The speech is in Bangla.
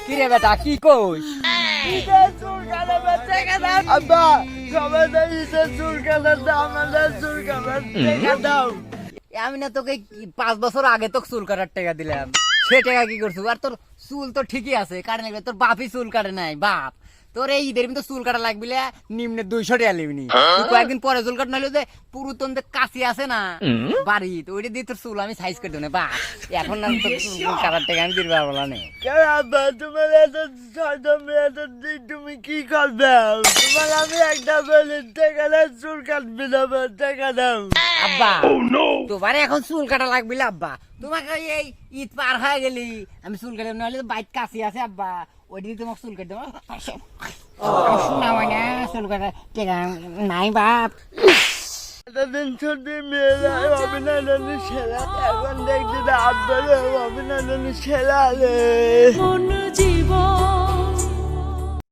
কিরে বেটা কি কইস? চুল কাটাবার টাকা দাও আব্বা, সবাই ঈদের চুল কাটার দাম, আমাদের চুল কাটার টাকা দাও। আমি না তোকে 5 বছর আগে তোকে চুল কাটার টাকা দিলাম, সে টাকা কি করছিস? আর তোর চুল তো ঠিকই আছে, কাটে নাই, তোর বাপই চুল কাটে নাই। বাপ তোর এই ঈদের তো চুল কাটা লাগবে নিম্নে 200 টাকা লিবনি। তুই কয়েকদিন পরে চুল কাট নাইলে যে পুরাতন যে কাশি আছে না বাড়ি, তো ওইটা দিয়ে তোর চুল আমি সাইজ করে দেবো না। বাপ এখন না তোর চুল কাটার টাকা আমি দিতে পারবো না। কেন আব্বা, তোমার এত ছয়দম এত তুমি কি করবে? তোমার আমি একটা বলি টাকা দাও, চুল কাটবে না, টাকা দাও। আব্বা তোমার এখন চুল কাটা লাগবে আব্বা, তোমাকে এই ঈদ পার হয়ে গেলি আমি চুল কাটে নাহলে বাইক কাশি আছে আব্বা, ওই দিয়ে তোমাকে চুল কাটে দেবো। শোনা হয় না, চুল কাটা টাকা নাই বাপ। এতদিন ছুটি মেয়েরা অভিনন্দন সেরা, এখন দেখছি আব্বার অভিনন্দন সেরা রে।